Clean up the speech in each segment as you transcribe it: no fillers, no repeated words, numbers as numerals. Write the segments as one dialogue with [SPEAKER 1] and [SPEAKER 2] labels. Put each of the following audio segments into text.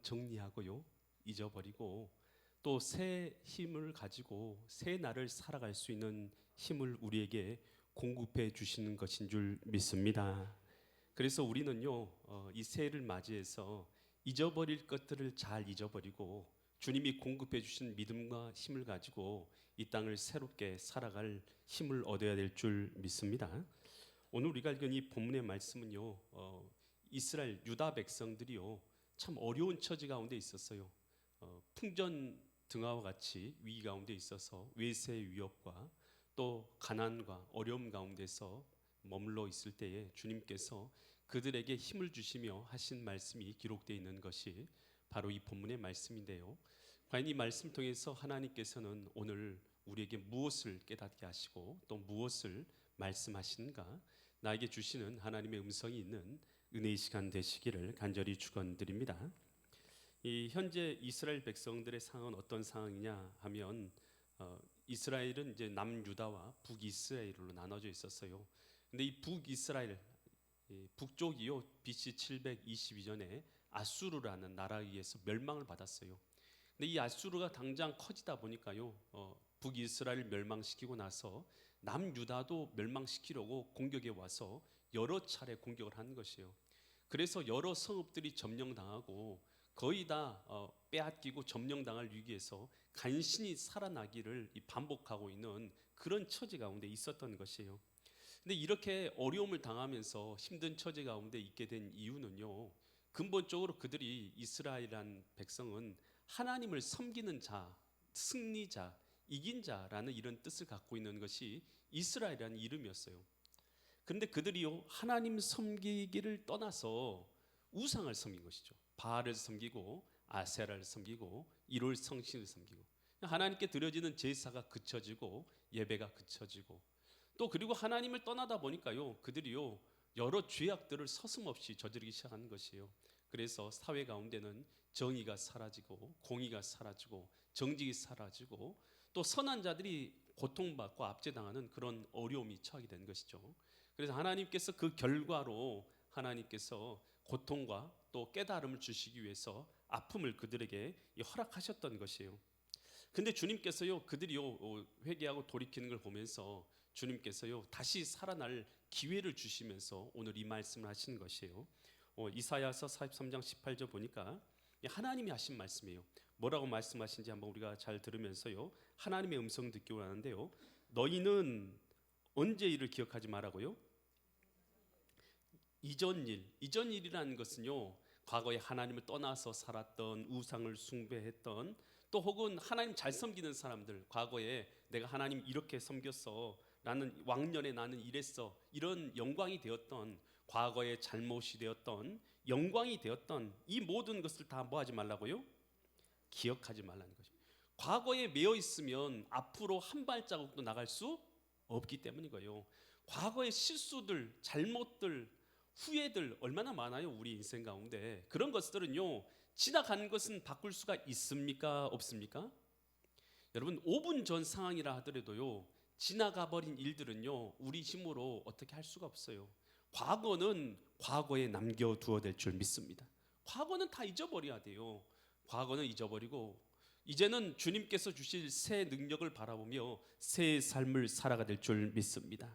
[SPEAKER 1] 정리하고요, 잊어버리고 또 새 힘을 가지고 새 날을 살아갈 수 있는 힘을 우리에게 공급해 주시는 것인 줄 믿습니다. 그래서 우리는요, 이 새해를 맞이해서 잊어버릴 것들을 잘 잊어버리고 주님이 공급해 주신 믿음과 힘을 가지고 이 땅을 새롭게 살아갈 힘을 얻어야 될 줄 믿습니다. 오늘 우리가 읽은 이 본문의 말씀은요, 이스라엘 유다 백성들이요 참 어려운 처지 가운데 있었어요. 풍전 등화와 같이 위기 가운데 있어서 외세의 위협과 또 가난과 어려움 가운데서 머물러 있을 때에 주님께서 그들에게 힘을 주시며 하신 말씀이 기록되어 있는 것이 바로 이 본문의 말씀인데요. 과연 이 말씀 통해서 하나님께서는 오늘 우리에게 무엇을 깨닫게 하시고 또 무엇을 말씀하시는가, 나에게 주시는 하나님의 음성이 있는 은혜의 시간 되시기를 간절히 축원드립니다. 이 현재 이스라엘 백성들의 상황은 어떤 상황이냐 하면 이스라엘은 이제 남유다와 북이스라엘로 나눠져 있었어요. 근데 이 북이스라엘, 북쪽이요 BC 722년에 아수르라는 나라에 의해서 멸망을 받았어요. 근데 이 아수르가 당장 커지다 보니까요, 북이스라엘 멸망시키고 나서 남유다도 멸망시키려고 공격에 와서 여러 차례 공격을 한 것이에요. 그래서 여러 성읍들이 점령당하고 거의 다 빼앗기고 점령당할 위기에서 간신히 살아나기를 반복하고 있는 그런 처지 가운데 있었던 것이에요. 근데 이렇게 어려움을 당하면서 힘든 처지 가운데 있게 된 이유는요, 근본적으로 그들이 이스라엘이라는 백성은 하나님을 섬기는 자, 승리자, 이긴 자라는 이런 뜻을 갖고 있는 것이 이스라엘이라는 이름이었어요. 그런데 그들이요 하나님 섬기기를 떠나서 우상을 섬긴 것이죠. 바알을 섬기고 아세라를 섬기고 이롤 성신을 섬기고 하나님께 드려지는 제사가 그쳐지고 예배가 그쳐지고 또 그리고 하나님을 떠나다 보니까요 그들이요 여러 죄악들을 서슴없이 저지르기 시작하는 것이에요. 그래서 사회 가운데는 정의가 사라지고 공의가 사라지고 정직이 사라지고 또 선한 자들이 고통받고 압제당하는 그런 어려움이 처하게 된 것이죠. 그래서 하나님께서 그 결과로 하나님께서 고통과 또 깨달음을 주시기 위해서 아픔을 그들에게 허락하셨던 것이에요. 근데 주님께서요 그들이요 회개하고 돌이키는 걸 보면서 주님께서요 다시 살아날 기회를 주시면서 오늘 이 말씀을 하시는 것이에요. 이사야서 43장 18절 보니까 하나님이 하신 말씀이에요. 뭐라고 말씀하신지 한번 우리가 잘 들으면서요 하나님의 음성 듣기로 하는데요, 너희는 언제 일을 기억하지 말라고요? 이전 일이라는 것은요 과거에 하나님을 떠나서 살았던, 우상을 숭배했던, 또 혹은 하나님 잘 섬기는 사람들, 과거에 내가 하나님 이렇게 섬겼어, 나는 왕년에 나는 이랬어, 이런 영광이 되었던, 과거의 잘못이 되었던, 영광이 되었던 이 모든 것을 다 뭐 하지 말라고요? 기억하지 말라는 것입니다. 과거에 매여 있으면 앞으로 한 발자국도 나갈 수 없기 때문인 거예요. 과거의 실수들, 잘못들, 후회들 얼마나 많아요 우리 인생 가운데. 그런 것들은요 지나간 것은 바꿀 수가 있습니까 없습니까? 여러분 5분 전 상황이라 하더라도요 지나가 버린 일들은요 우리 힘으로 어떻게 할 수가 없어요. 과거는 과거에 남겨두어야 될 줄 믿습니다. 과거는 다 잊어버려야 돼요. 과거는 잊어버리고 이제는 주님께서 주실 새 능력을 바라보며 새 삶을 살아가 될 줄 믿습니다.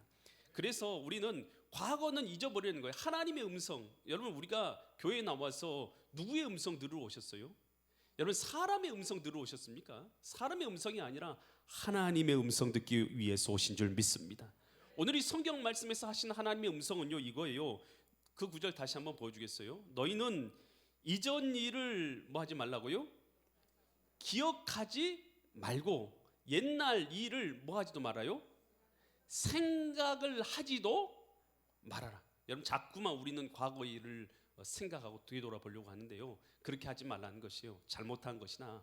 [SPEAKER 1] 그래서 우리는 과거는 잊어버리는 거예요. 하나님의 음성. 여러분 우리가 교회에 나와서 누구의 음성 들어오셨어요? 여러분 사람의 음성 들어오셨습니까? 사람의 음성이 아니라 하나님의 음성 듣기 위해서 오신 줄 믿습니다. 오늘 이 성경 말씀에서 하신 하나님의 음성은요 이거예요. 그 구절 다시 한번 보여주겠어요? 너희는 이전 일을 뭐 하지 말라고요? 기억하지 말고 옛날 일을 뭐 하지도 말아요? 생각을 하지도 말아라. 여러분 자꾸만 우리는 과거 일을 생각하고 되돌아보려고 하는데요 그렇게 하지 말라는 것이에요. 잘못한 것이나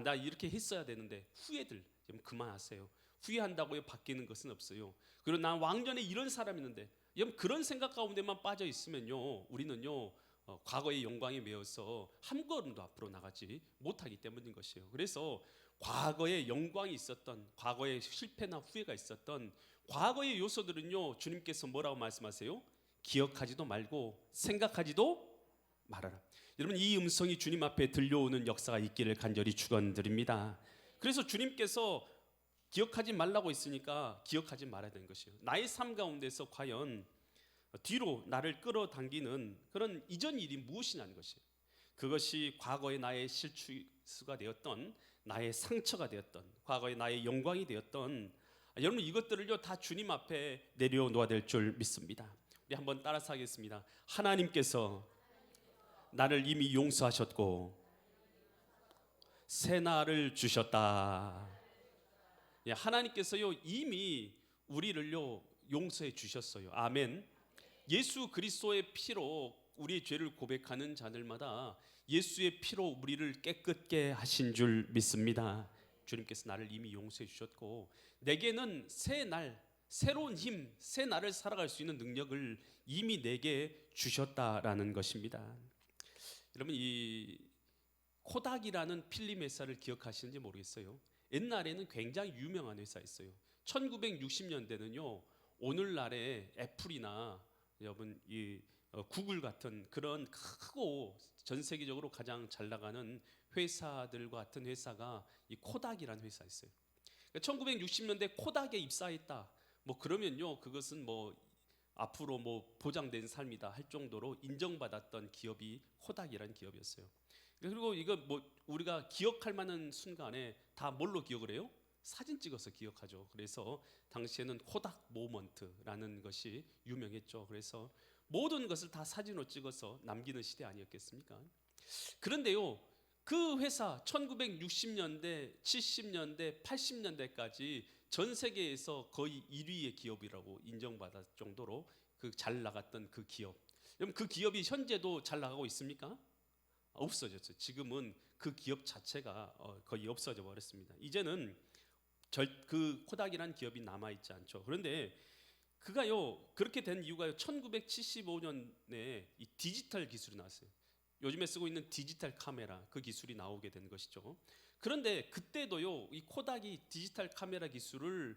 [SPEAKER 1] 나 이렇게 했어야 되는데 후회들 좀 그만하세요. 후회한다고 바뀌는 것은 없어요. 그리고 난 왕년에 이런 사람이었는데 여러분 그런 생각 가운데만 빠져 있으면요 우리는요 과거의 영광에 매여서 한 걸음도 앞으로 나가지 못하기 때문인 것이에요. 그래서 과거에 영광이 있었던, 과거에 실패나 후회가 있었던 과거의 요소들은요 주님께서 뭐라고 말씀하세요? 기억하지도 말고 생각하지도 말하라. 여러분, 이 음성이 주님 앞에 들려오는 역사가 있기를 간절히 축원드립니다. 그래서 주님께서 기억하지 말라고 했으니까 기억하지 말아야 되는 것이에요. 나의 삶 가운데서 과연 뒤로 나를 끌어당기는 그런 이전 일이 무엇이냐는 것이에요. 그것이 과거의 나의 실수가 되었던, 나의 상처가 되었던, 과거의 나의 영광이 되었던, 여러분 이것들을요 다 주님 앞에 내려놓아야 될 줄 믿습니다. 우리 한번 따라서 하겠습니다. 하나님께서 나를 이미 용서하셨고 새 날을 주셨다. 예, 하나님께서요 이미 우리를요 용서해 주셨어요. 아멘. 예수 그리스도의 피로 우리의 죄를 고백하는 자들마다 예수의 피로 우리를 깨끗게 하신 줄 믿습니다. 주님께서 나를 이미 용서해 주셨고 내게는 새 날, 새로운 힘, 새 날을 살아갈 수 있는 능력을 이미 내게 주셨다라는 것입니다. 여러분, 이 코닥이라는 필름 회사를 기억하시는지 모르겠어요. 옛날에는 굉장히 유명한 회사였어요. 1960년대는요 오늘날의 애플이나 여러분 이 구글 같은 그런 크고 전 세계적으로 가장 잘 나가는 회사들과 같은 회사가 이 코닥이라는 회사였어요. 1960년대 코닥에 입사했다. 뭐 그러면요 그것은 뭐 앞으로 뭐 보장된 삶이다 할 정도로 인정받았던 기업이 코닥이라는 기업이었어요. 그리고 이거 뭐 우리가 기억할 만한 순간에 다 뭘로 기억을 해요? 사진 찍어서 기억하죠. 그래서 당시에는 코닥 모먼트라는 것이 유명했죠. 그래서 모든 것을 다 사진으로 찍어서 남기는 시대 아니었겠습니까? 그런데요 그 회사 1960년대, 70년대, 80년대까지 전 세계에서 거의 1위의 기업이라고 인정받을 정도로 그 잘 나갔던 그 기업. 여러분 그 기업이 현재도 잘 나가고 있습니까? 없어졌어요. 지금은 그 기업 자체가 거의 없어져 버렸습니다. 이제는 그 코닥이라는 기업이 남아 있지 않죠. 그런데 그가요 그렇게 된 이유가요 1975년에 이 디지털 기술이 나왔어요. 요즘에 쓰고 있는 디지털 카메라 그 기술이 나오게 된 것이죠. 그런데 그때도요 이 코닥이 디지털 카메라 기술을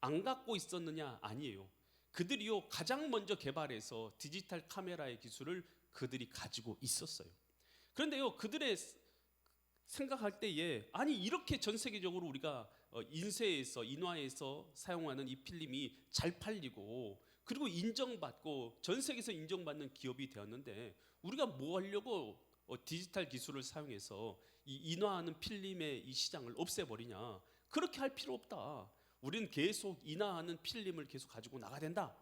[SPEAKER 1] 안 갖고 있었느냐? 아니에요. 그들이요 가장 먼저 개발해서 디지털 카메라의 기술을 그들이 가지고 있었어요. 그런데요 그들의 생각할 때에 아니 이렇게 전 세계적으로 우리가 인쇄에서 인화해서 사용하는 이 필름이 잘 팔리고 그리고 인정받고 전 세계에서 인정받는 기업이 되었는데 우리가 뭐 하려고 디지털 기술을 사용해서 이 인화하는 필름의 이 시장을 없애버리냐? 그렇게 할 필요 없다. 우리는 계속 인화하는 필름을 계속 가지고 나가야 된다.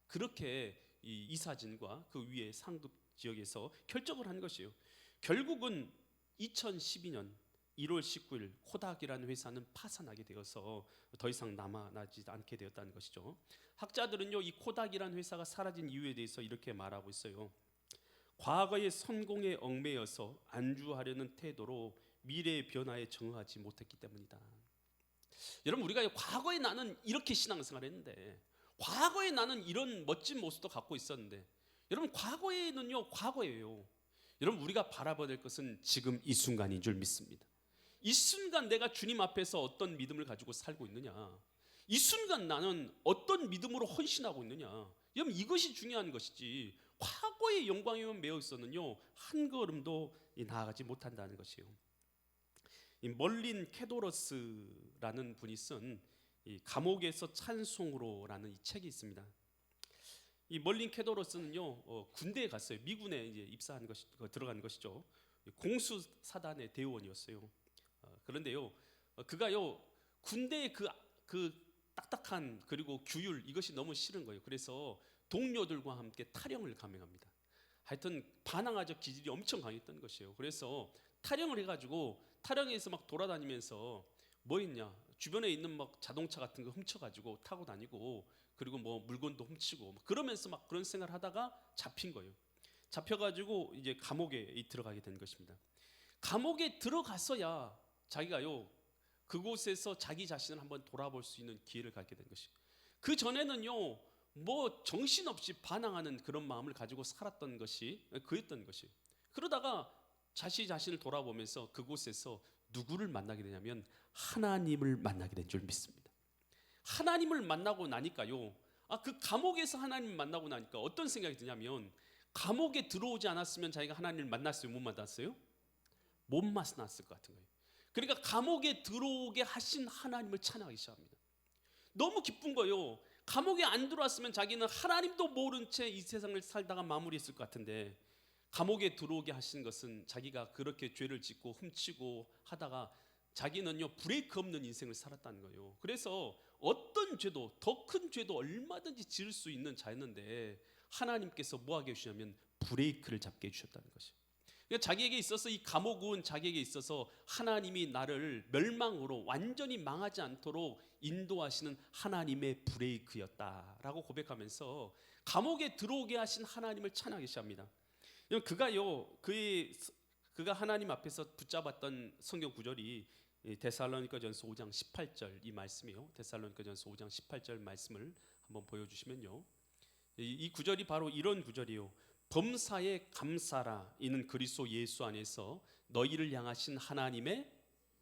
[SPEAKER 1] 그렇게 이 이사진과 그 위에 상급 지역에서 결정을 한 것이에요. 결국은 2012년 1월 19일 코닥이라는 회사는 파산하게 되어서 더 이상 남아나지 않게 되었다는 것이죠. 학자들은요 이 코닥이라는 회사가 사라진 이유에 대해서 이렇게 말하고 있어요. 과거의 성공에 얽매여서 안주하려는 태도로 미래의 변화에 정응하지 못했기 때문이다. 여러분 우리가 과거에 나는 이렇게 신앙생활을 했는데 과거에 나는 이런 멋진 모습도 갖고 있었는데 여러분 과거에는요 과거예요. 여러분 우리가 바라봐야 될 것은 지금 이 순간인 줄 믿습니다. 이 순간 내가 주님 앞에서 어떤 믿음을 가지고 살고 있느냐, 이 순간 나는 어떤 믿음으로 헌신하고 있느냐, 여러분 이것이 중요한 것이지 과거의 영광에만 매여 있어는요 한 걸음도 나아가지 못한다는 것이에요. 이 멀린 캐도러스라는 분이 쓴 이 감옥에서 찬송으로라는 이 책이 있습니다. 이 멀린 캐도러스는요 군대에 갔어요. 미군에 이제 입사한 것이 들어간 것이죠. 공수 사단의 대원이었어요. 그런데요 그가요 군대의 그 딱딱한 그리고 규율 이것이 너무 싫은 거예요. 그래서 동료들과 함께 탈영을 감행합니다. 하여튼 반항아적 기질이 엄청 강했던 것이에요. 그래서 탈영을 해가지고 탈영에서 막 돌아다니면서 뭐 했냐, 주변에 있는 막 자동차 같은 거 훔쳐가지고 타고 다니고 그리고 뭐 물건도 훔치고 그러면서 막 그런 생활을 하다가 잡힌 거예요. 잡혀가지고 이제 감옥에 들어가게 된 것입니다. 감옥에 들어갔어야 자기가요 그곳에서 자기 자신을 한번 돌아볼 수 있는 기회를 갖게 된 것이에요. 그 전에는요 뭐 정신없이 반항하는 그런 마음을 가지고 살았던 것이 그랬던 것이에요. 그러다가 자신을 돌아보면서 그곳에서 누구를 만나게 되냐면 하나님을 만나게 된 줄 믿습니다. 하나님을 만나고 나니까요 그 감옥에서 하나님을 만나고 나니까 어떤 생각이 드냐면 감옥에 들어오지 않았으면 자기가 하나님을 만났어요? 못 만났어요? 못 만났을 것 같은 거예요. 그러니까 감옥에 들어오게 하신 하나님을 찬양하기 시작합니다. 너무 기쁜 거예요. 감옥에 안 들어왔으면 자기는 하나님도 모른 채 이 세상을 살다가 마무리했을 것 같은데, 감옥에 들어오게 하신 것은 자기가 그렇게 죄를 짓고 훔치고 하다가 자기는요 브레이크 없는 인생을 살았다는 거예요. 그래서 어떤 죄도, 더 큰 죄도 얼마든지 지을 수 있는 자였는데 하나님께서 뭐 하게 해주시냐면 브레이크를 잡게 해주셨다는 것이에요. 그러니까 자기에게 있어서 이 감옥은 자기에게 있어서 하나님이 나를 멸망으로 완전히 망하지 않도록 인도하시는 하나님의 브레이크였다라고 고백하면서 감옥에 들어오게 하신 하나님을 찬양하기 시작합니다. 그가 하나님 앞에서 붙잡았던 성경 구절이 데살로니가전서 5장 18절 이 말씀이요. 데살로니가전서 5장 18절 말씀을 한번 보여주시면요. 이 구절이 바로 이런 구절이요. 범사에 감사라. 이는 그리스도 예수 안에서 너희를 향하신 하나님의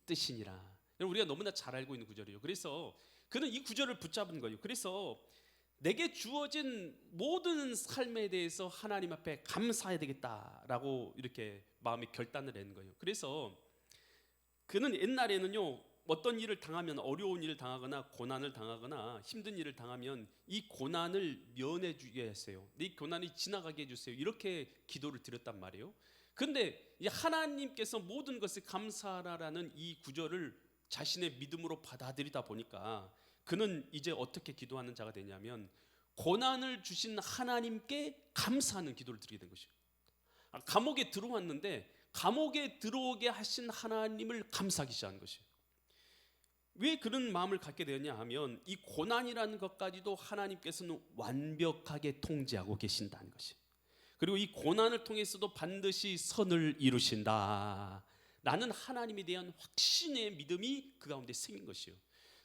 [SPEAKER 1] 뜻이니라. 우리가 너무나 잘 알고 있는 구절이에요. 그래서 그는 이 구절을 붙잡은 거예요. 그래서 내게 주어진 모든 삶에 대해서 하나님 앞에 감사해야 되겠다라고 이렇게 마음의 결단을 내는 거예요. 그래서 그는 옛날에는요 어떤 일을 당하면, 어려운 일을 당하거나 고난을 당하거나 힘든 일을 당하면 이 고난을 면해 주게 했어요. 이 고난이 지나가게 해주세요. 이렇게 기도를 드렸단 말이에요. 그런데 하나님께서 모든 것을 감사하라는 이 구절을 자신의 믿음으로 받아들이다 보니까 그는 이제 어떻게 기도하는 자가 되냐면 고난을 주신 하나님께 감사하는 기도를 드리게 된 것이에요. 감옥에 들어왔는데 감옥에 들어오게 하신 하나님을 감사하기 시작한 것이에요. 왜 그런 마음을 갖게 되었냐 하면 이 고난이라는 것까지도 하나님께서는 완벽하게 통제하고 계신다는 것이에요. 그리고 이 고난을 통해서도 반드시 선을 이루신다 라는 하나님에 대한 확신의 믿음이 그 가운데 생긴 것이에요.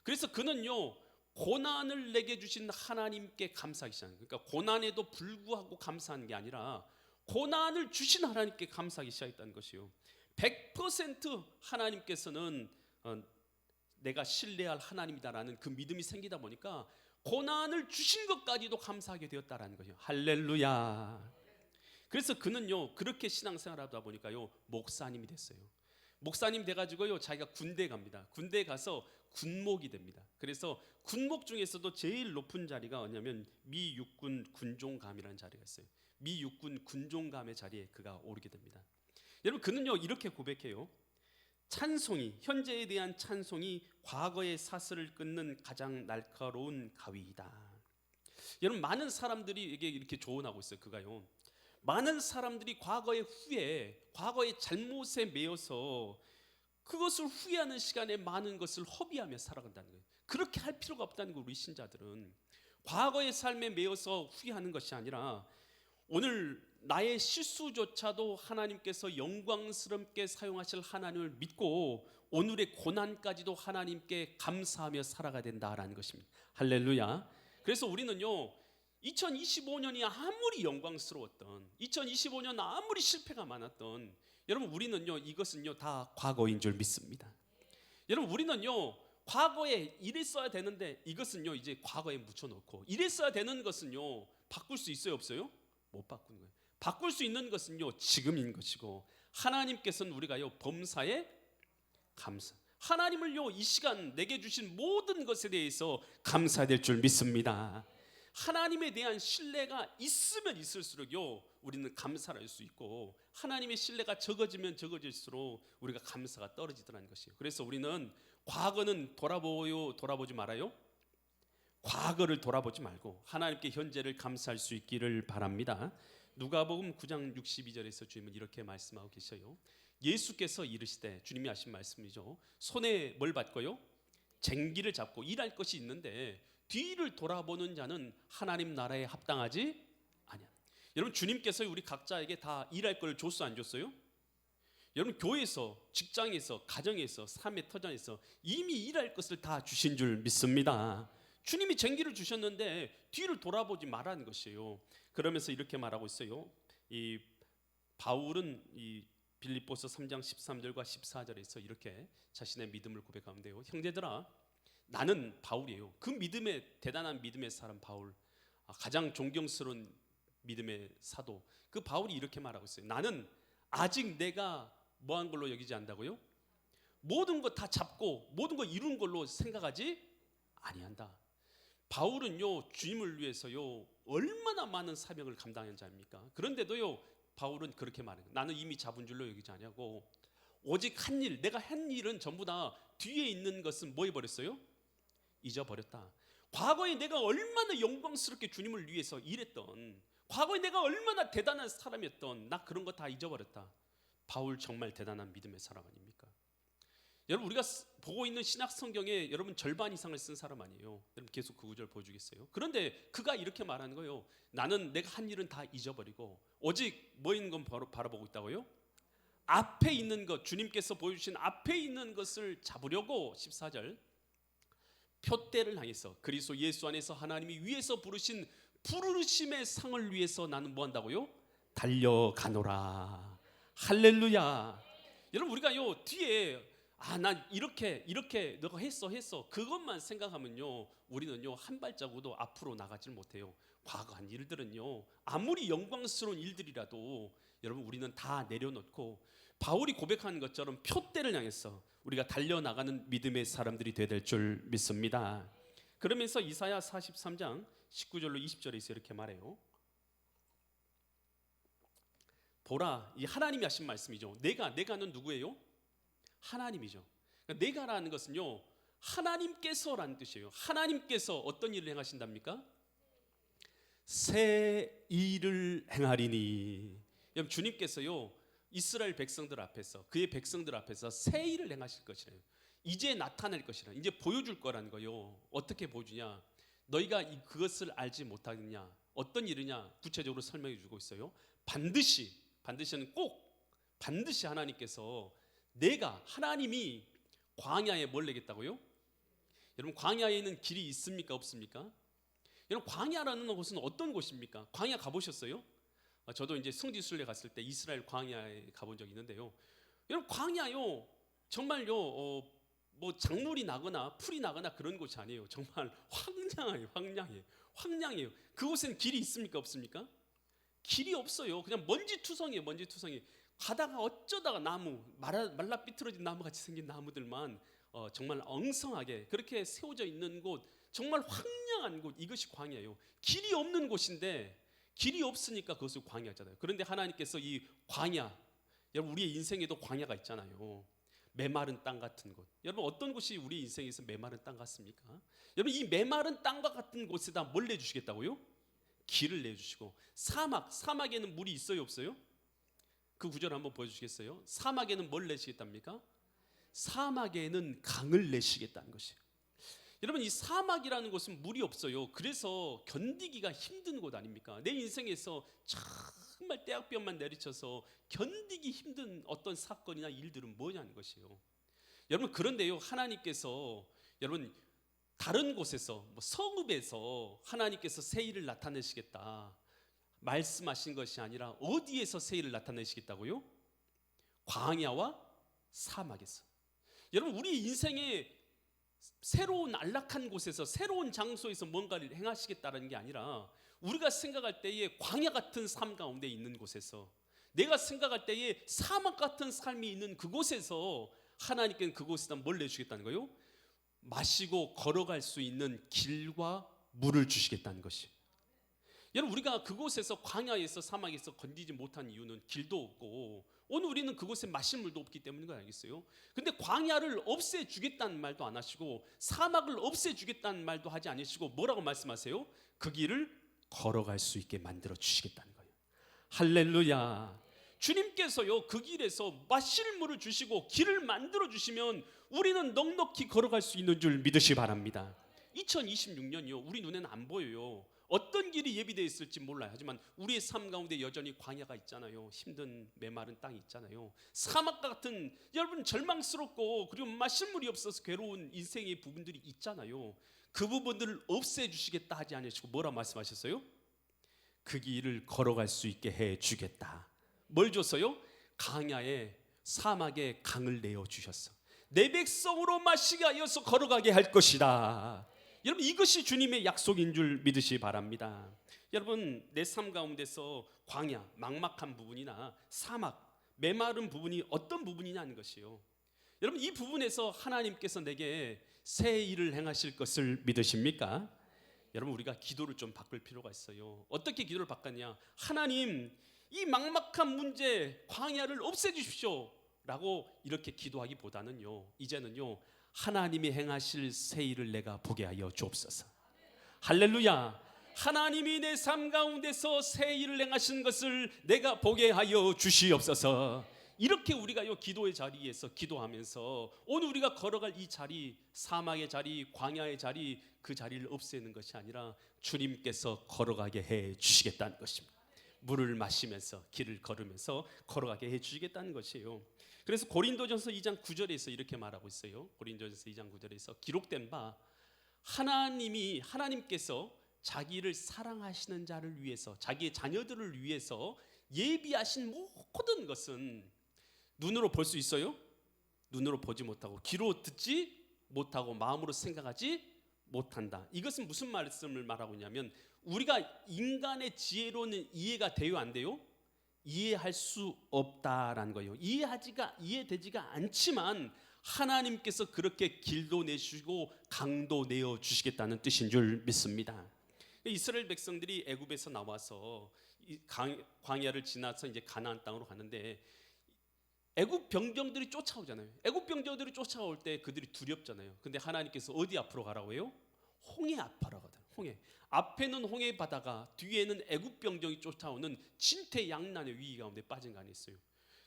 [SPEAKER 1] 그래서 그는요 고난을 내게 주신 하나님께 감사하기 시작합니다. 그러니까 고난에도 불구하고 감사하는 게 아니라 고난을 주신 하나님께 감사하기 시작했다는 것이요. 100% 하나님께서는 내가 신뢰할 하나님이다라는 그 믿음이 생기다 보니까 고난을 주신 것까지도 감사하게 되었다라는 거예요. 할렐루야. 그래서 그는요 그렇게 신앙생활하다 보니까요 목사님이 됐어요. 목사님 돼가지고요 자기가 군대 갑니다. 군대 가서 군목이 됩니다. 그래서 군목 중에서도 제일 높은 자리가 뭐냐면 미 육군 군종감이라는 자리가 있어요. 미 육군 군종감의 자리에 그가 오르게 됩니다. 여러분 그는요 이렇게 고백해요. 찬송이, 현재에 대한 찬송이 과거의 사슬을 끊는 가장 날카로운 가위이다. 여러분 많은 사람들이 이렇게 조언하고 있어요. 그가요 많은 사람들이 과거의 후회, 과거의 잘못에 매여서 그것을 후회하는 시간에 많은 것을 허비하며 살아간다는 거예요. 그렇게 할 필요가 없다는 거예요. 우리 신자들은 과거의 삶에 매여서 후회하는 것이 아니라 오늘 나의 실수조차도 하나님께서 영광스럽게 사용하실 하나님을 믿고 오늘의 고난까지도 하나님께 감사하며 살아가야 된다라는 것입니다. 할렐루야. 그래서 우리는요 2025년이 아무리 영광스러웠던, 2025년 아무리 실패가 많았던, 여러분 우리는요 이것은요 다 과거인 줄 믿습니다. 여러분 우리는요 과거에 이랬어야 되는데 이것은요 이제 과거에 묻혀놓고, 이랬어야 되는 것은요 바꿀 수 있어요 없어요? 못 바꾸는 거예요. 바꿀 수 있는 것은요 지금인 것이고, 하나님께서는 우리가요 범사에 감사, 하나님을요 이 시간 내게 주신 모든 것에 대해서 감사해야 될 줄 믿습니다. 하나님에 대한 신뢰가 있으면 있을수록요 우리는 감사를 할 수 있고, 하나님의 신뢰가 적어지면 적어질수록 우리가 감사가 떨어지더라는 것이에요. 그래서 우리는 과거는 돌아보지 말아요. 과거를 돌아보지 말고 하나님께 현재를 감사할 수 있기를 바랍니다. 누가복음 9장 62절에서 주님은 이렇게 말씀하고 계셔요. 예수께서 이르시되, 주님이 하신 말씀이죠. 손에 뭘 받고요? 쟁기를 잡고 일할 것이 있는데 뒤를 돌아보는 자는 하나님 나라에 합당하지 아니야. 여러분 주님께서 우리 각자에게 다 일할 걸 줬어 안 줬어요? 여러분 교회에서, 직장에서, 가정에서, 삶의 터전에서 이미 일할 것을 다 주신 줄 믿습니다. 주님이 쟁기를 주셨는데 뒤를 돌아보지 말라는 것이에요. 그러면서 이렇게 말하고 있어요. 이 바울은 이 빌립보서 3장 13절과 14절에서 이렇게 자신의 믿음을 고백하는데요. 형제들아, 나는 바울이에요. 그 믿음의, 대단한 믿음의 사람 바울, 가장 존경스러운 믿음의 사도 그 바울이 이렇게 말하고 있어요. 나는 아직 내가 뭐한 걸로 여기지 않는다고요? 모든 거 다 잡고 모든 거 이룬 걸로 생각하지 아니한다. 바울은요 주님을 위해서요 얼마나 많은 사명을 감당한 자입니까? 그런데도요 바울은 그렇게 말해요. 나는 이미 잡은 줄로 여기지 아니하고 오직 한 일, 내가 한 일은 전부 다 뒤에 있는 것은 뭐 해버렸어요? 잊어버렸다. 과거에 내가 얼마나 영광스럽게 주님을 위해서 일했던, 과거에 내가 얼마나 대단한 사람이었던, 나 그런 거 다 잊어버렸다. 바울 정말 대단한 믿음의 사람 아닙니까? 여러분 우리가 보고 있는 신약 성경에 여러분 절반 이상을 쓴 사람 아니에요. 여러분 계속 그 구절 보여주겠어요? 그런데 그가 이렇게 말하는 거예요. 나는 내가 한 일은 다 잊어버리고 오직 뭐 있는 건 바라보고 있다고요? 앞에 있는 것, 주님께서 보여주신 앞에 있는 것을 잡으려고 14절 표대를 향해서 그리스도 예수 안에서 하나님이 위에서 부르신 부르심의 상을 위해서 나는 뭐 한다고요? 달려가노라. 할렐루야. 여러분 우리가 요 뒤에 난 이렇게 너가 했어 그것만 생각하면요 우리는요 한 발자국도 앞으로 나가질 못해요. 과거 한 일들은요 아무리 영광스러운 일들이라도 여러분 우리는 다 내려놓고 바울이 고백하는 것처럼 표대를 향해서 우리가 달려나가는 믿음의 사람들이 되어야 될 줄 믿습니다. 그러면서 이사야 43장 19절로 20절에서 이렇게 말해요. 보라, 이 하나님이 하신 말씀이죠. 내가는 누구예요? 하나님이죠. 그러니까 내가라는 것은요 하나님께서라는 뜻이에요. 하나님께서 어떤 일을 행하신답니까? 새 일을 행하리니. 여러분 주님께서요 이스라엘 백성들 앞에서 그의 백성들 앞에서 새 일을 행하실 것이래요. 이제 나타날 것이라, 이제 보여줄 거라는 거요. 어떻게 보여주냐? 너희가 그것을 알지 못하겠냐? 어떤 일이냐? 구체적으로 설명해 주고 있어요. 반드시는 꼭 반드시 하나님께서 하나님이 광야에 뭘 내겠다고요? 여러분 광야에는 길이 있습니까 없습니까? 여러분 광야라는 곳은 어떤 곳입니까? 광야 가보셨어요? 저도 이제 성지순례 갔을 때 이스라엘 광야에 가본 적이 있는데요. 여러분 광야요 정말요 뭐 작물이 나거나 풀이 나거나 그런 곳이 아니에요. 정말 황량해요. 그곳엔 길이 있습니까 없습니까? 길이 없어요. 그냥 먼지투성이에요. 가다가 어쩌다가 나무 말라 삐뚤어진 나무 같이 생긴 나무들만 정말 엉성하게 그렇게 세워져 있는 곳, 정말 황량한 곳, 이것이 광야예요. 길이 없는 곳인데 길이 없으니까 그것을 광야잖아요. 그런데 하나님께서 이 광야, 여러분 우리의 인생에도 광야가 있잖아요. 메마른 땅 같은 곳. 여러분 어떤 곳이 우리 인생에서 메마른 땅 같습니까? 여러분 이 메마른 땅과 같은 곳에다 뭘 내주시겠다고요? 길을 내주시고. 사막에는 물이 있어요 없어요? 그 구절 한번 보여주시겠어요? 사막에는 뭘 내시겠답니까? 사막에는 강을 내시겠다는 것이에요. 여러분 이 사막이라는 곳은 물이 없어요. 그래서 견디기가 힘든 곳 아닙니까? 내 인생에서 정말 떼약볕만 내리쳐서 견디기 힘든 어떤 사건이나 일들은 뭐냐는 것이에요. 여러분 그런데요 하나님께서 여러분 다른 곳에서 성읍에서 하나님께서 새 일을 나타내시겠다 말씀하신 것이 아니라 어디에서 새 일을 나타내시겠다고요? 광야와 사막에서. 여러분 우리 인생에 새로운 안락한 곳에서 새로운 장소에서 뭔가를 행하시겠다는 게 아니라 우리가 생각할 때에 광야 같은 삶 가운데 있는 곳에서, 내가 생각할 때에 사막 같은 삶이 있는 그곳에서 하나님께는 그곳에다 뭘 내주시겠다는 거예요? 마시고 걸어갈 수 있는 길과 물을 주시겠다는 것이. 여러분 우리가 그곳에서 광야에서 사막에서 건지지 못한 이유는 길도 없고 오늘 우리는 그곳에 마실 물도 없기 때문인 거 알겠어요? 근데 광야를 없애주겠다는 말도 안 하시고 사막을 없애주겠다는 말도 하지 않으시고 뭐라고 말씀하세요? 그 길을 걸어갈 수 있게 만들어 주시겠다는 거예요. 할렐루야. 주님께서요 그 길에서 마실 물을 주시고 길을 만들어 주시면 우리는 넉넉히 걸어갈 수 있는 줄 믿으시 바랍니다. 2026년이요 우리 눈에는 안 보여요. 어떤 길이 예비되어 있을지 몰라요. 하지만 우리의 삶 가운데 여전히 광야가 있잖아요. 힘든 메마른 땅이 있잖아요. 사막 같은 여러분 절망스럽고 그리고 마실 물이 없어서 괴로운 인생의 부분들이 있잖아요. 그 부분들을 없애주시겠다 하지 않으시고 뭐라 말씀하셨어요? 그 길을 걸어갈 수 있게 해주겠다. 뭘 줬어요? 광야에 사막에 강을 내어주셨어. 내 백성으로 마시게 하여서 걸어가게 할 것이다. 여러분 이것이 주님의 약속인 줄 믿으시 바랍니다. 여러분 내 삶 가운데서 광야, 막막한 부분이나 사막, 메마른 부분이 어떤 부분이냐는 것이요. 여러분 이 부분에서 하나님께서 내게 새 일을 행하실 것을 믿으십니까? 여러분 우리가 기도를 좀 바꿀 필요가 있어요. 어떻게 기도를 바꿨냐? 하나님 이 막막한 문제 광야를 없애주십시오 라고 이렇게 기도하기보다는요, 이제는요 하나님이 행하실 새 일을 내가 보게 하여 주옵소서. 할렐루야. 하나님이 내 삶 가운데서 새 일을 행하시는 것을 내가 보게 하여 주시옵소서. 이렇게 우리가요 기도의 자리에서 기도하면서 오늘 우리가 걸어갈 이 자리, 사막의 자리, 광야의 자리, 그 자리를 없애는 것이 아니라 주님께서 걸어가게 해 주시겠다는 것입니다. 물을 마시면서 길을 걸으면서 걸어가게 해 주시겠다는 것이에요. 그래서 고린도전서 2장 9절에서 이렇게 말하고 있어요. 고린도전서 2장 9절에서 기록된 바 하나님께서 자기를 사랑하시는 자를 위해서, 자기의 자녀들을 위해서 예비하신 모든 것은 눈으로 볼 수 있어요? 눈으로 보지 못하고 귀로 듣지 못하고 마음으로 생각하지 못한다. 이것은 무슨 말씀을 말하고 있냐면 우리가 인간의 지혜로는 이해가 돼요, 안 돼요? 이해할 수 없다라는 거예요. 이해되지가 않지만 하나님께서 그렇게 길도 내주시고 강도 내어 주시겠다는 뜻인 줄 믿습니다. 이스라엘 백성들이 애굽에서 나와서 광야를 지나서 이제 가나안 땅으로 가는데 애굽 병정들이 쫓아오잖아요. 애굽 병정들이 쫓아올 때 그들이 두렵잖아요. 근데 하나님께서 어디 앞으로 가라고 해요? 홍해 앞으로 가거든. 홍해. 앞에는 홍해 바다가 뒤에는 애굽 병정이 쫓아오는 진퇴양난의 위기 가운데 빠진 거 아니었어요.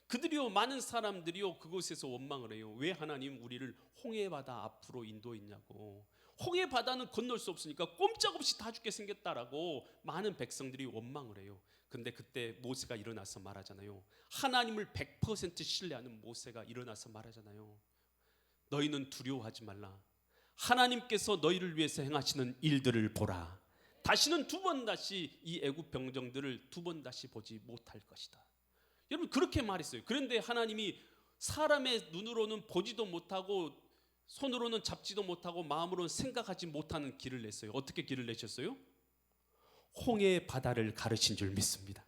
[SPEAKER 1] 그들이요 많은 사람들이요 그곳에서 원망을 해요. 왜 하나님 우리를 홍해 바다 앞으로 인도했냐고. 홍해 바다는 건널 수 없으니까 꼼짝없이 다 죽게 생겼다라고 많은 백성들이 원망을 해요. 근데 그때 모세가 일어나서 말하잖아요. 하나님을 100% 신뢰하는 모세가 일어나서 말하잖아요. 너희는 두려워하지 말라. 하나님께서 너희를 위해서 행하시는 일들을 보라. 다시는 다시 이 애굽 병정들을 다시 보지 못할 것이다. 여러분 그렇게 말했어요. 그런데 하나님이 사람의 눈으로는 보지도 못하고 손으로는 잡지도 못하고 마음으로는 생각하지 못하는 길을 냈어요. 어떻게 길을 내셨어요? 홍해 바다를 가르친 줄 믿습니다.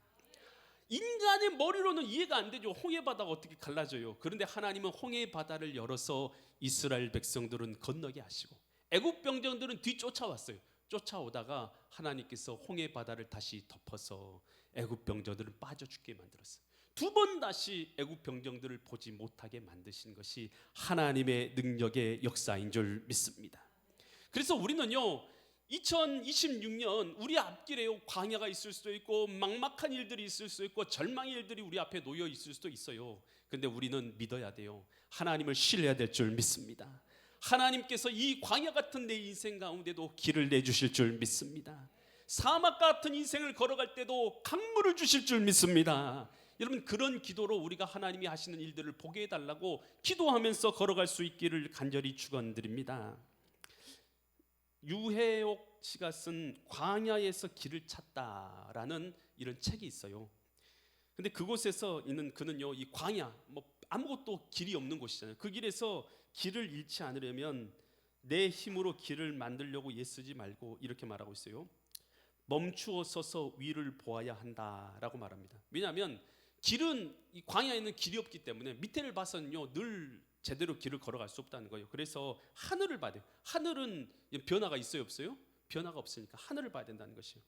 [SPEAKER 1] 인간의 머리로는 이해가 안 되죠. 홍해 바다가 어떻게 갈라져요? 그런데 하나님은 홍해 바다를 열어서 이스라엘 백성들은 건너게 하시고 애굽 병정들은 뒤쫓아왔어요. 쫓아오다가 하나님께서 홍해 바다를 다시 덮어서 애굽 병정들은 빠져 죽게 만들었어요. 두 번 다시 애굽 병정들을 보지 못하게 만드신 것이 하나님의 능력의 역사인 줄 믿습니다. 그래서 우리는요 2026년 우리 앞길에요 광야가 있을 수도 있고 막막한 일들이 있을 수도 있고 절망의 일들이 우리 앞에 놓여 있을 수도 있어요. 근데 우리는 믿어야 돼요. 하나님을 신뢰해야 될 줄 믿습니다. 하나님께서 이 광야 같은 내 인생 가운데도 길을 내주실 줄 믿습니다. 사막 같은 인생을 걸어갈 때도 강물을 주실 줄 믿습니다. 여러분 그런 기도로 우리가 하나님이 하시는 일들을 보게 해달라고 기도하면서 걸어갈 수 있기를 간절히 축원드립니다. 유해옥 씨가 쓴 광야에서 길을 찾다라는 이런 책이 있어요. 근데 그곳에서 있는 그는요 이 광야 아무것도 길이 없는 곳이잖아요. 그 길에서 길을 잃지 않으려면 내 힘으로 길을 만들려고 애쓰지 말고 이렇게 말하고 있어요. 멈추어 서서 위를 보아야 한다라고 말합니다. 왜냐하면 길은 이 광야에는 길이 없기 때문에 밑에를 봐서는요 늘 제대로 길을 걸어갈 수 없다는 거예요. 그래서 하늘을 봐야 돼요. 하늘은 변화가 있어요 없어요? 변화가 없으니까 하늘을 봐야 된다는 것이에요.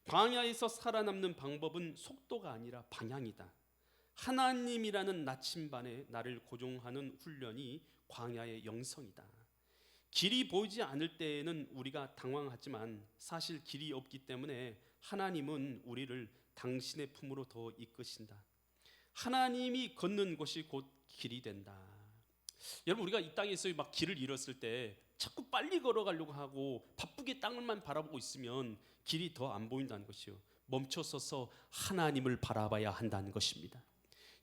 [SPEAKER 1] 광야에서 살아남는 방법은 속도가 아니라 방향이다. 하나님이라는 나침반에 나를 고정하는 훈련이 광야의 영성이다. 길이 보이지 않을 때에는 우리가 당황하지만 사실 길이 없기 때문에 하나님은 우리를 당신의 품으로 더 이끄신다. 하나님이 걷는 곳이 곧 길이 된다. 여러분 우리가 이 땅에서 막 길을 잃었을 때 자꾸 빨리 걸어가려고 하고 바쁘게 땅을만 바라보고 있으면 길이 더 안 보인다는 것이요. 멈춰서서 하나님을 바라봐야 한다는 것입니다.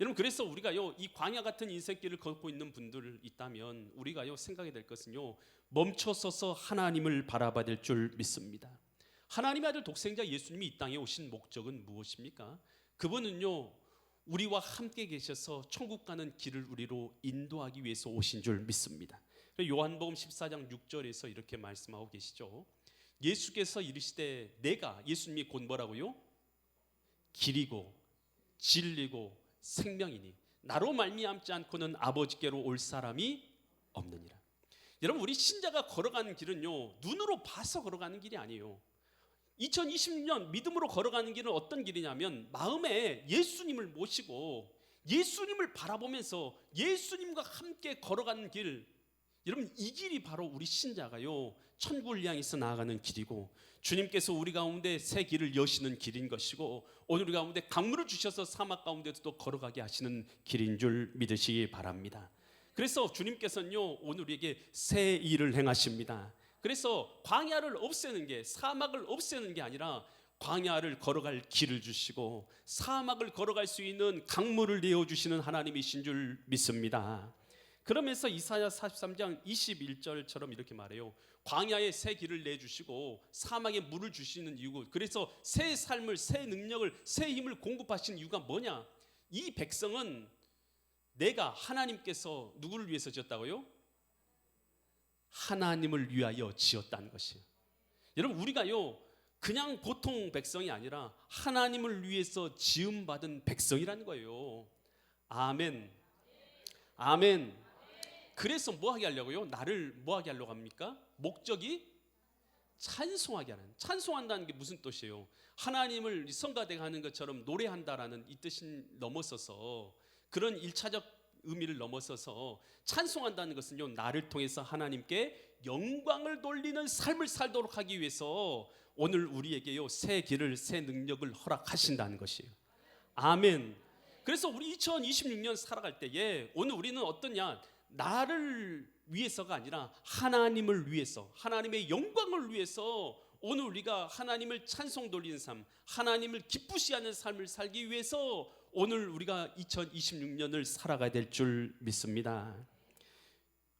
[SPEAKER 1] 여러분 그래서 우리가요 이 광야 같은 인생길을 걷고 있는 분들 있다면 우리가요 생각이 될 것은요 멈춰서서 하나님을 바라봐야 될 줄 믿습니다. 하나님의 아들 독생자 예수님이 이 땅에 오신 목적은 무엇입니까? 그분은요 우리와 함께 계셔서 천국 가는 길을 우리로 인도하기 위해서 오신 줄 믿습니다. 요한복음 14장 6절에서 이렇게 말씀하고 계시죠. 예수께서 이르시되 내가, 예수님이 곧 뭐라고요? 길이고 진리고 생명이니 나로 말미암지 않고는 아버지께로 올 사람이 없느니라. 여러분, 우리 신자가 걸어가는 길은요, 눈으로 봐서 걸어가는 길이 아니에요. 2020년 믿음으로 걸어가는 길은 어떤 길이냐면 마음에 예수님을 모시고 예수님을 바라보면서 예수님과 함께 걸어가는 길. 여러분, 이 길이 바로 우리 신자가요, 천국을 향해서 나아가는 길이고, 주님께서 우리 가운데 새 길을 여시는 길인 것이고, 오늘 우리 가운데 강물을 주셔서 사막 가운데도 걸어가게 하시는 길인 줄 믿으시기 바랍니다. 그래서 주님께서는요, 오늘 우리에게 새 일을 행하십니다. 그래서 광야를 없애는 게, 사막을 없애는 게 아니라 광야를 걸어갈 길을 주시고 사막을 걸어갈 수 있는 강물을 내어주시는 하나님이신 줄 믿습니다. 그러면서 이사야 43장 21절처럼 이렇게 말해요. 광야에 새 길을 내주시고 사막에 물을 주시는 이유, 그래서 새 삶을, 새 능력을, 새 힘을 공급하시는 이유가 뭐냐? 이 백성은 내가, 하나님께서 누구를 위해서 지었다고요? 하나님을 위하여 지었다는 것이에요. 여러분, 우리가요 그냥 보통 백성이 아니라 하나님을 위해서 지음받은 백성이라는 거예요. 아멘. 아멘. 그래서 뭐하게 하려고요? 나를 뭐하게 하려고 합니까? 목적이 찬송하게 하는, 찬송한다는 게 무슨 뜻이에요? 하나님을 성가대가 하는 것처럼 노래한다라는 이 뜻이 넘어서서, 그런 일차적 의미를 넘어서서 찬송한다는 것은요, 나를 통해서 하나님께 영광을 돌리는 삶을 살도록 하기 위해서 오늘 우리에게요 새 길을, 새 능력을 허락하신다는 것이에요. 아멘. 그래서 우리 2026년 살아갈 때에 오늘 우리는 어떠냐? 나를 위해서가 아니라 하나님을 위해서, 하나님의 영광을 위해서 오늘 우리가 하나님을 찬송 돌리는 삶, 하나님을 기쁘시 하는 삶을 살기 위해서 오늘 우리가 2026년을 살아가야 될 줄 믿습니다.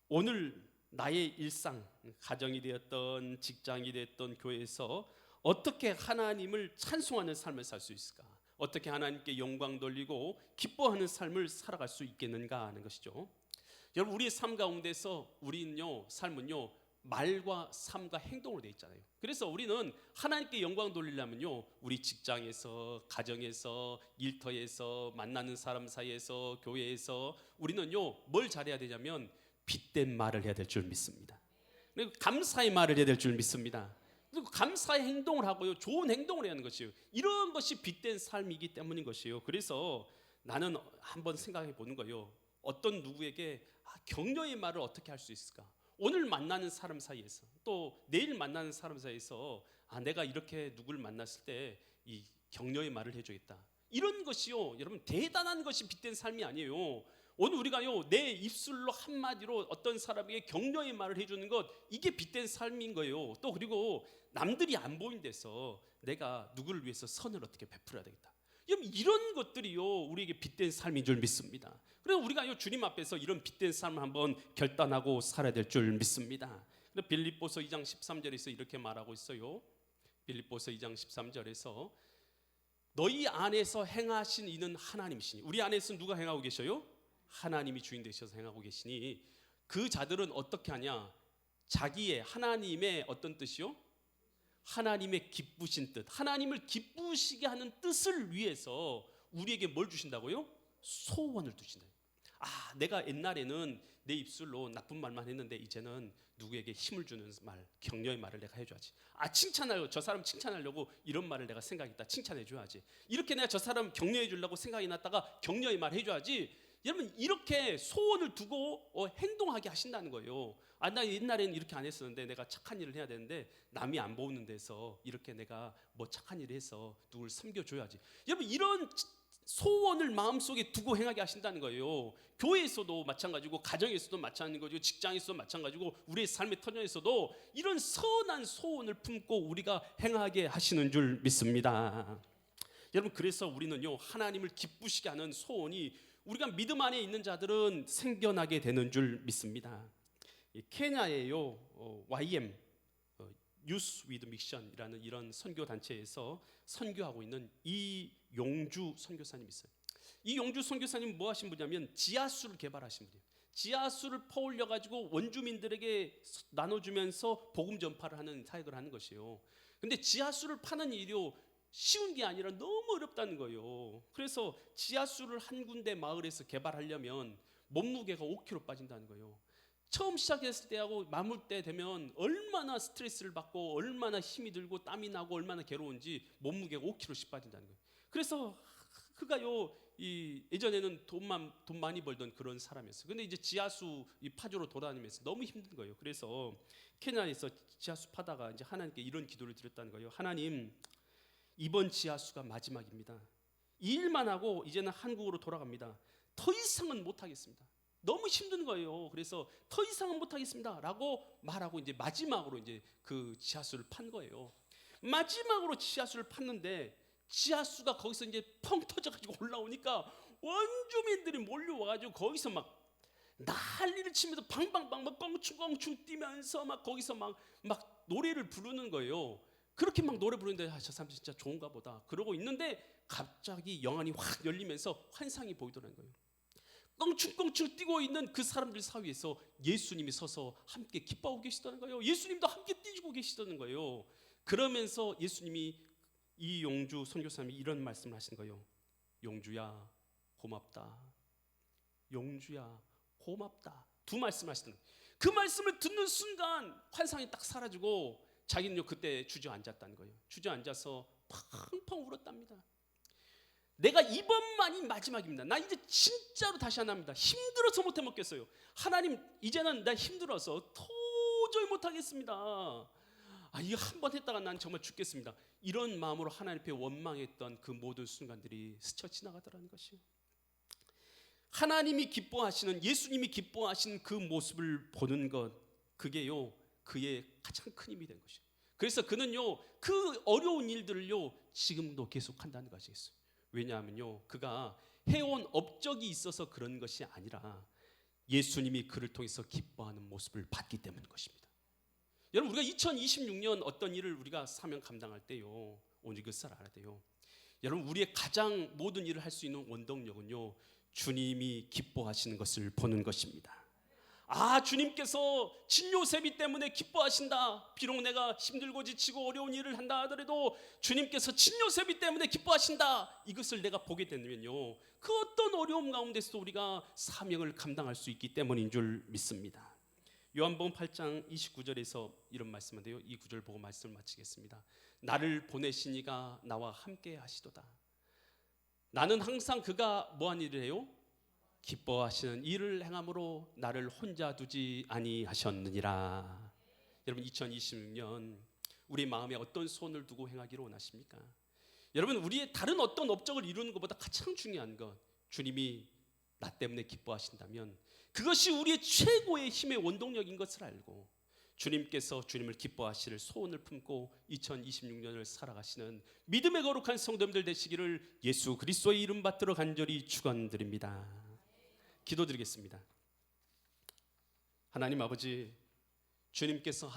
[SPEAKER 1] 오늘 나의 일상, 가정이 되었던 직장이 되었던 교회에서 어떻게 하나님을 찬송하는 삶을 살 수 있을까? 어떻게 하나님께 영광 돌리고 기뻐하는 삶을 살아갈 수 있겠는가 하는 것이죠. 여러분, 우리의 삶 가운데서 우리는요, 삶은요 말과 삶과 행동으로 되어 있잖아요. 그래서 우리는 하나님께 영광 돌리려면요, 우리 직장에서, 가정에서, 일터에서, 만나는 사람 사이에서, 교회에서 우리는요 뭘 잘해야 되냐면 빛된 말을 해야 될 줄 믿습니다. 그리고 감사의 말을 해야 될 줄 믿습니다. 그리고 감사의 행동을 하고요, 좋은 행동을 해야 하는 것이에요. 이런 것이 빛된 삶이기 때문인 것이에요. 그래서 나는 한번 생각해 보는 거예요. 어떤 누구에게 격려의 말을 어떻게 할 수 있을까? 오늘 만나는 사람 사이에서, 또 내일 만나는 사람 사이에서 내가 이렇게 누구를 만났을 때 이 격려의 말을 해줘야겠다. 이런 것이요, 여러분, 대단한 것이 빛된 삶이 아니에요. 오늘 우리가요 내 입술로 한마디로 어떤 사람에게 격려의 말을 해주는 것, 이게 빛된 삶인 거예요. 또 그리고 남들이 안 보이는 데서 내가 누구를 위해서 선을 어떻게 베풀어야 되겠다. 여러분, 이런 것들이요 우리에게 빛된 삶인 줄 믿습니다. 그래서 우리가 주님 앞에서 이런 빛된 삶을 한번 결단하고 살아야 될 줄 믿습니다. 빌립보서 2장 13절에서 이렇게 말하고 있어요. 빌립보서 2장 13절에서 너희 안에서 행하신 이는 하나님이시니, 우리 안에서 누가 행하고 계셔요? 하나님이 주인 되셔서 행하고 계시니 그 자들은 어떻게 하냐? 자기의, 하나님의 어떤 뜻이요? 하나님의 기쁘신 뜻, 하나님을 기쁘시게 하는 뜻을 위해서 우리에게 뭘 주신다고요? 소원을 주신다. 내가 옛날에는 내 입술로 나쁜 말만 했는데 이제는 누구에게 힘을 주는 말, 격려의 말을 내가 해줘야지. 칭찬하려고, 저 사람 칭찬하려고 이런 말을 내가 생각했다, 칭찬해줘야지. 이렇게 내가 저 사람 격려해 주려고 생각이 났다가 격려의 말 해줘야지. 여러분, 이렇게 소원을 두고 행동하게 하신다는 거예요. 나 옛날에는 이렇게 안 했었는데 내가 착한 일을 해야 되는데 남이 안 보는 데서 이렇게 내가 뭐 착한 일을 해서 누굴 섬겨줘야지. 여러분, 이런 소원을 마음속에 두고 행하게 하신다는 거예요. 교회에서도 마찬가지고, 가정에서도 마찬가지고, 직장에서도 마찬가지고, 우리의 삶의 터전에서도 이런 선한 소원을 품고 우리가 행하게 하시는 줄 믿습니다. 여러분, 그래서 우리는요 하나님을 기쁘시게 하는 소원이 우리가 믿음 안에 있는 자들은 생겨나게 되는 줄 믿습니다. 케냐에요 YM Youth with Mission이라는 이런 선교 단체에서 선교하고 있는 이용주 선교사님 있어요. 이 용주 선교사님 뭐 하신 분이냐면 지하수를 개발하신 분이에요. 지하수를 퍼올려 가지고 원주민들에게 나눠주면서 복음 전파를 하는 사역을 하는 것이에요. 근데 지하수를 파는 일이요 쉬운 게 아니라 너무 어렵다는 거예요. 그래서 지하수를 한 군데 마을에서 개발하려면 몸무게가 5kg 빠진다는 거예요. 처음 시작했을 때하고 마물 때 되면 얼마나 스트레스를 받고 얼마나 힘이 들고 땀이 나고 얼마나 괴로운지 몸무게가 5kg씩 빠진다는 거예요. 그래서 그가요 예전에는 돈 많이 벌던 그런 사람이었어요. 근데 이제 지하수 이 파주로 돌아다니면서 너무 힘든 거예요. 그래서 케냐에서 지하수 파다가 이제 하나님께 이런 기도를 드렸다는 거예요. 하나님, 이번 지하수가 마지막입니다. 이 일만 하고 이제는 한국으로 돌아갑니다. 더 이상은 못 하겠습니다. 너무 힘든 거예요. 그래서 더 이상은 못 하겠습니다 라고 말하고 이제 마지막으로 이제 그 지하수를 판 거예요. 마지막으로 지하수를 팠는데 지하수가 거기서 이제 펑 터져가지고 올라오니까 원주민들이 몰려와가지고 거기서 막 난리를 치면서 방방방 껑충껑충 뛰면서 막 거기서 막 노래를 부르는 거예요. 그렇게 막 노래 부르는데 저 사람 진짜 좋은가 보다 그러고 있는데 갑자기 영안이 확 열리면서 환상이 보이더라는 거예요. 껑충껑충 뛰고 있는 그 사람들 사이에서 예수님이 서서 함께 기뻐하고 계시다는 거예요. 예수님도 함께 뛰고 계시다는 거예요. 그러면서 예수님이 이용주 선교사님이 이런 말씀을 하시는 거예요. 용주야 고맙다. 용주야 고맙다. 두 말씀 하시는 거예요. 그 말씀을 듣는 순간 환상이 딱 사라지고 자기는요 그때 주저앉았다는 거예요. 주저앉아서 펑펑 울었답니다. 내가 이번만이 마지막입니다. 나 이제 진짜로 다시 안 합니다. 힘들어서 못 해먹겠어요. 하나님 이제는 나 힘들어서 도저히 못하겠습니다. 이거 한 번 했다가 난 정말 죽겠습니다. 이런 마음으로 하나님 앞에 원망했던 그 모든 순간들이 스쳐 지나가더라는 것이요. 하나님이 기뻐하시는 예수님이 기뻐하시는 그 모습을 보는 것 그게요 그의 가장 큰 힘이 된 것이에요. 그래서 그는요 그 어려운 일들을요 지금도 계속한다는 것이겠어요. 왜냐하면요 그가 해온 업적이 있어서 그런 것이 아니라 예수님이 그를 통해서 기뻐하는 모습을 봤기 때문인 것입니다. 여러분 우리가 2026년 어떤 일을 우리가 사명 감당할 때요 오늘 그것을 알아야 돼요. 여러분 우리의 가장 모든 일을 할 수 있는 원동력은요 주님이 기뻐하시는 것을 보는 것입니다. 주님께서 진요세비 때문에 기뻐하신다. 비록 내가 힘들고 지치고 어려운 일을 한다 하더라도 주님께서 진요세비 때문에 기뻐하신다. 이것을 내가 보게 되면요 그 어떤 어려움 가운데서도 우리가 사명을 감당할 수 있기 때문인 줄 믿습니다. 요한복음 8장 29절에서 이런 말씀인데요 이 구절 보고 말씀을 마치겠습니다. 나를 보내신 이가 나와 함께 하시도다. 나는 항상 그가 뭐한 일을 해요? 기뻐하시는 일을 행함으로 나를 혼자 두지 아니하셨느니라. 여러분 2026년 우리 마음에 어떤 소원을 두고 행하기를 원하십니까? 여러분 우리의 다른 어떤 업적을 이루는 것보다 가장 중요한 것 주님이 나 때문에 기뻐하신다면 그것이 우리의 최고의 힘의 원동력인 것을 알고 주님께서 주님을 기뻐하시는 소원을 품고 2026년을 살아가시는 믿음의 거룩한 성도님들 되시기를 예수 그리스도의 이름 받들어 간절히 축원드립니다. 기도드리겠습니다. 하나님 아버지 주님께서